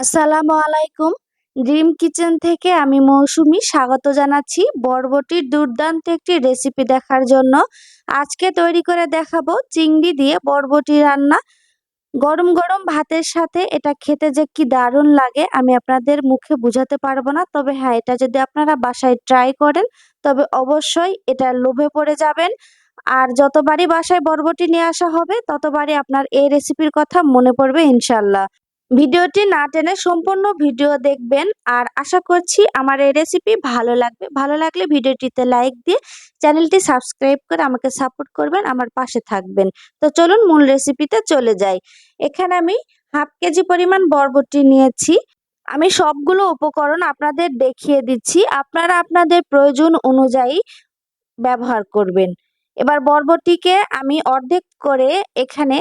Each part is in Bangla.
আসসালামু আলাইকুম। ড্রিম কিচেন থেকে আমি মৌসুমী স্বাগত জানাচ্ছি বরবটির দুর্দান্ত একটি রেসিপি দেখার জন্য। আজকে তৈরি করে দেখাবো চিংড়ি দিয়ে বরবটি রান্না। গরম গরম ভাতের সাথে এটা খেতে যে কি দারুণ লাগে আমি আপনাদের মুখে বোঝাতে পারবো না। তবে হ্যাঁ, এটা যদি আপনারা বাসায় ট্রাই করেন তবে অবশ্যই এটা লোভে পড়ে যাবেন। আর যতবারই বাসায় বরবটি নিয়ে আসা হবে ততবারই আপনার এই রেসিপির কথা মনে পড়বে ইনশাল্লাহ। ভিডিওটি না টেনে সম্পূর্ণ ভিডিও দেখবেন আর আশা করছি আমার এই রেসিপি ভালো লাগবে। ভালো লাগলে ভিডিওটিতে লাইক দিয়ে চ্যানেলটি সাবস্ক্রাইব করে আমাকে সাপোর্ট করবেন, আমার পাশে থাকবেন। তো চলুন মূল রেসিপিতে চলে যাই। এখানে আমি হাফ কেজি পরিমাণ বরবটি নিয়েছি। আমি সবগুলো উপকরণ আপনাদের দেখিয়ে দিচ্ছি, আপনারা আপনাদের প্রয়োজন অনুযায়ী ব্যবহার করবেন। এবার বরবটিকে আমি অর্ধেক করে এখানে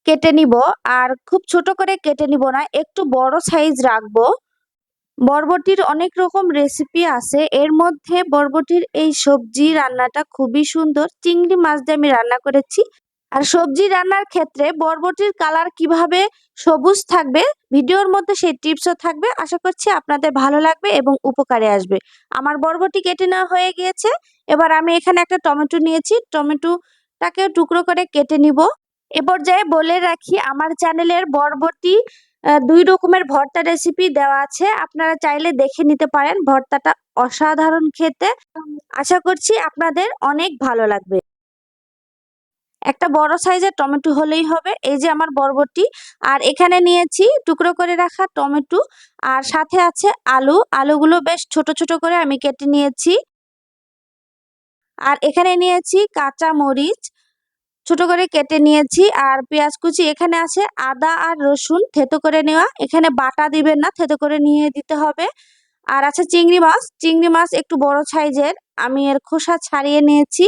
কেটে নিব। আর খুব ছোট করে কেটে নিব না, একটু বড় সাইজ রাখবো। বরবটির অনেক রকম রেসিপি আছে, এর মধ্যে বরবটির এই সবজি রান্নাটা খুবই সুন্দর। চিংড়ি মাছ দিয়ে আমি রান্না করেছি। আর সবজি রান্নার ক্ষেত্রে বরবটির কালার কিভাবে সবুজ থাকবে ভিডিওর মধ্যে সেই টিপসও থাকবে। আশা করছি আপনাদের ভালো লাগবে এবং উপকারে আসবে। আমার বরবটি কেটে নেওয়া হয়ে গিয়েছে। এবার আমি এখানে একটা টমেটো নিয়েছি, টমেটোটাকে টুকরো করে কেটে নিব। এ পর্যায়ে বলে রাখি আমার চ্যানেলের বরবটি ২ রকমের ভর্তা রেসিপি দেওয়া আছে, আপনারা চাইলে দেখে নিতে পারেন। ভর্তাটা অসাধারণ খেতে, আশা করছি আপনাদের অনেক ভালো লাগবে। একটা বড় সাইজের টমেটো হলেই হবে। এই যে আমার বরবটি, আর এখানে নিয়েছি টুকরো করে রাখা টমেটো, আর সাথে আছে আলুগুলো বেশ ছোট ছোট করে আমি কেটে নিয়েছি। আর এখানে নিয়েছি কাঁচা মরিচ ছোট করে কেটে নিয়েছি, আর পেঁয়াজ কুচি। এখানে আছে আদা আর রসুন থেতো করে নেওয়া, এখানে বাটা দিবেন না, থেতো করে নিয়ে দিতে হবে। আর আছে চিংড়ি মাছ একটু বড় সাইজের, আমি এর খোসা ছাড়িয়ে নিয়েছি।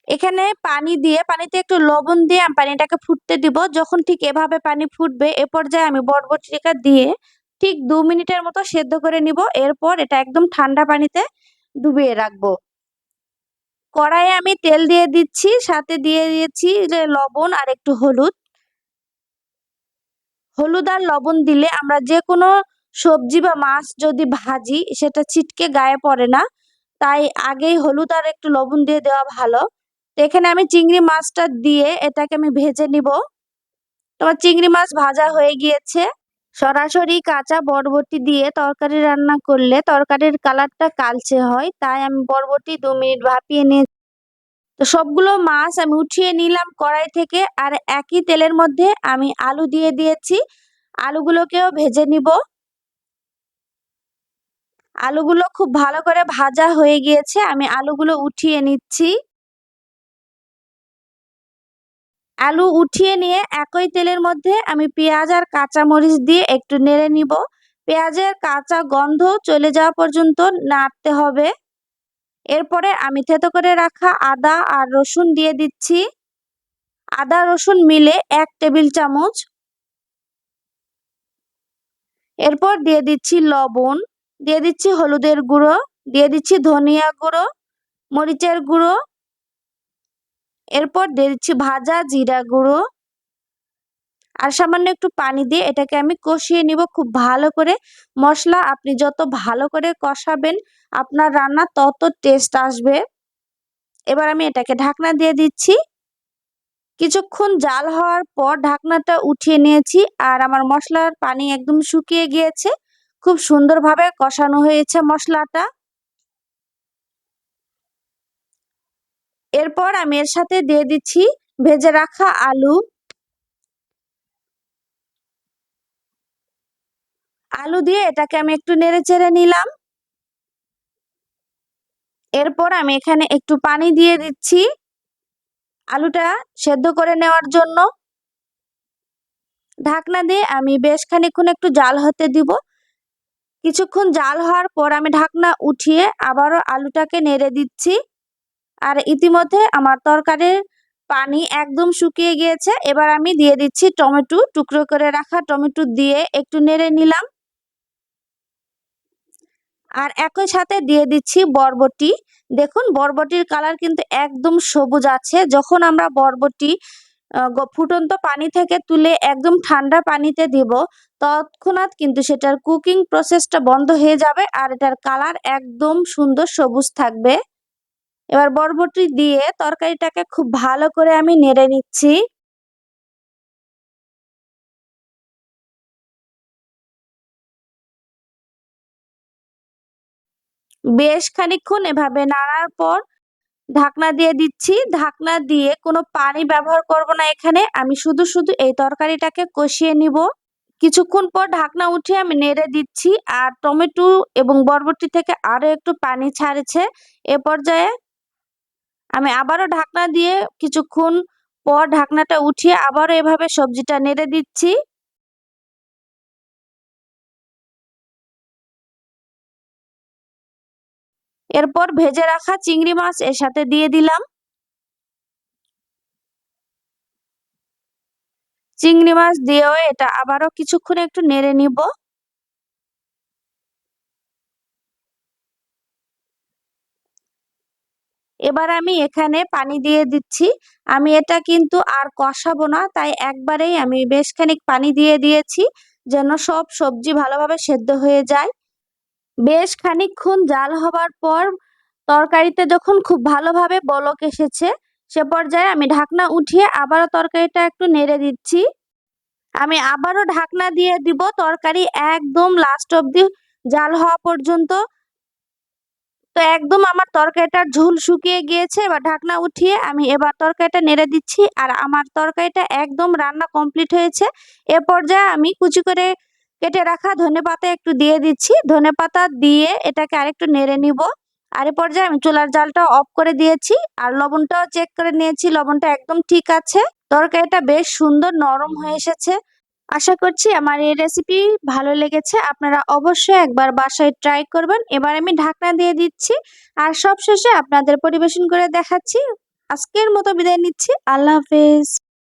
এখানে পানিতে একটু লবণ দিয়ে আমি পানিটাকে ফুটতে দিব। যখন ঠিক এভাবে পানি ফুটবে এ পর্যায়ে আমি বরবটিটা দিয়ে ঠিক 2 মিনিটের মতো সেদ্ধ করে নিব। এরপর এটা একদম ঠান্ডা পানিতে ডুবিয়ে রাখবো। কড়াইয়ে আমি তেল দিয়ে দিচ্ছি, সাথে দিয়ে দিয়েছি যে লবণ আর একটু হলুদ। হলুদ আর লবণ দিলে আমরা যে কোনো সবজি বা মাছ যদি ভাজি সেটা ছিটকে গায়ে পড়ে না, তাই আগেই হলুদ আর একটু লবণ দিয়ে দেওয়া ভালো। তো এখানে আমি চিংড়ি মাছটা দিয়ে এটাকে আমি ভেজে নিব। তোমার চিংড়ি মাছ ভাজা হয়ে গিয়েছে। সরাসরি কাঁচা বরবটি দিয়ে তরকারি রান্না করলে তরকারির কালারটা কালচে হয়, তাই আমি বরবটি 2 মিনিট ভাপিয়ে নিয়ে তো সবগুলো মাছ আমি উঠিয়ে নিলাম কড়াই থেকে। আর একই তেলের মধ্যে আমি আলু দিয়ে দিয়েছি, আলুগুলোকেও ভেজে নিব। আলুগুলো খুব ভালো করে ভাজা হয়ে গিয়েছে, আমি আলুগুলো উঠিয়ে নিচ্ছি। আলু উঠিয়ে নিয়ে একই তেলের মধ্যে আমি পেঁয়াজ আর কাঁচা মরিচ দিয়ে একটু নেড়ে নিব। পেঁয়াজের কাঁচা গন্ধ চলে যাওয়া পর্যন্ত নাড়তে হবে। এরপরে আমি থেতো করে রাখা আদা আর রসুন দিয়ে দিচ্ছি। আদা রসুন মিলে 1 টেবিল চামচ। এরপর দিয়ে দিচ্ছি লবণ, দিয়ে দিচ্ছি হলুদের গুঁড়ো, দিয়ে দিচ্ছি ধনিয়া গুঁড়ো, মরিচের গুঁড়ো। এরপর দিয়ে দিচ্ছি ভাজা জিরা গুঁড়ো, আর সামান্য একটু পানি দিয়ে এটাকে আমি কষিয়ে নিব খুব ভালো করে। মশলা আপনি যত ভালো করে কষাবেন আপনার রান্না তত টেস্ট আসবে। এবার আমি এটাকে ঢাকনা দিয়ে দিচ্ছি। কিছুক্ষণ জাল হওয়ার পর ঢাকনাটা উঠিয়ে নিয়েছি, আর আমার মশলার পানি একদম শুকিয়ে গিয়েছে। খুব সুন্দরভাবে কষানো হয়েছে মশলাটা। এরপর আমি এর সাথে দিয়ে দিচ্ছি ভেজে রাখা আলু। আলু দিয়ে এটাকে আমি একটু নেড়ে চেড়ে নিলাম। এরপর আমি এখানে একটু পানি দিয়ে দিচ্ছি আলুটা সেদ্ধ করে নেওয়ার জন্য। ঢাকনা দিয়ে আমি বেশ খানিকক্ষণ একটু জাল হতে দিব। কিছুক্ষণ জাল হওয়ার পর আমি ঢাকনা উঠিয়ে আবারও আলুটাকে নেড়ে দিচ্ছি। আর ইতিমধ্যে আমার তরকারির পানি একদম শুকিয়ে গিয়েছে। এবার আমি দিয়ে দিচ্ছি টমেটো, টুকরো করে রাখা টমেটো দিয়ে একটু নেড়ে নিলাম। আর একই সাথে দিয়ে দিচ্ছি বরবটি। দেখুন বরবটির কালার কিন্তু একদম সবুজ আছে। যখন আমরা বরবটি ফুটন্ত পানি থেকে তুলে একদম ঠান্ডা পানিতে দিব, তৎক্ষণাৎ কিন্তু সেটার কুকিং প্রসেসটা বন্ধ হয়ে যাবে আর এটার কালার একদম সুন্দর সবুজ থাকবে। এবার বরবটি দিয়ে তরকারিটাকে খুব ভালো করে আমি নেড়ে নিচ্ছি। বেশ খানিকক্ষণ এভাবে নাড়ার পর ঢাকনা দিয়ে দিচ্ছি। ঢাকনা দিয়ে কোনো পানি ব্যবহার করব না এখানে। আমি শুধু এই তরকারিটাকে কষিয়ে নিব। কিছুক্ষণ পর ঢাকনা উঠিয়ে আমি নেড়ে দিচ্ছি আর টমেটো এবং বরবটি থেকে আরো একটু পানি ছাড়ছে। এ পর্যায়ে আমি আবারও ঢাকনা দিয়ে কিছুক্ষণ পর ঢাকনাটা উঠিয়ে আবারও এভাবে সবজিটা নেড়ে দিচ্ছি। এরপর ভেজে রাখা চিংড়ি মাছ এর সাথে দিয়ে দিলাম। চিংড়ি মাছ দিয়েও এটা আবারও কিছুক্ষণ একটু নেড়ে নিব। এবার আমি এখানে পানি দিয়ে দিচ্ছি। আমি এটা কিন্তু আর কষাবো না, তাই একবারেই আমি বেশ খানিক পানি দিয়ে দিয়েছি যেন সব সবজি ভালোভাবে সেদ্ধ হয়ে যায়। বেশ খানিকক্ষণ জাল হবার পর তরকারিতে যখন খুব ভালোভাবে বলক এসেছে, সে পর্যায়ে আমি ঢাকনা উঠিয়ে আবারও তরকারিটা একটু নেড়ে দিচ্ছি। আমি আবারও ঢাকনা দিয়ে দিব তরকারি একদম লাস্ট অব্দি জাল হওয়া পর্যন্ত। তো একদম আমার তরকারিটার ঝোল শুকিয়ে গিয়েছে। এবার ঢাকনা উঠিয়ে আমি এবার তরকারিটা নেড়ে দিচ্ছি আর আমার তরকারিটা একদম রান্না কমপ্লিট হয়েছে। এ পর্যায়ে আমি কুচি করে কেটে রাখা ধনেপাতা একটু দিয়ে দিচ্ছি। ধনেপাতা দিয়ে এটাকে আরেকটু নেড়ে নিব। আর এ পর্যায়ে আমি চুলার জালটা অফ করে দিয়েছি আর লবণটাও চেক করে নিয়েছি, লবণটা একদম ঠিক আছে। তরকারিটা বেশ সুন্দর নরম হয়ে এসেছে। আশা করছি আমার এই রেসিপি ভালো লেগেছে। আপনারা অবশ্যই একবার বাসায় ট্রাই করবেন। এবার আমি ঢাকনা দিয়ে দিচ্ছি আর সবশেষে আপনাদের পরিবেশন করে দেখাচ্ছি। আজকের মতো বিদায় নিচ্ছি। আল্লাহ হাফেজ।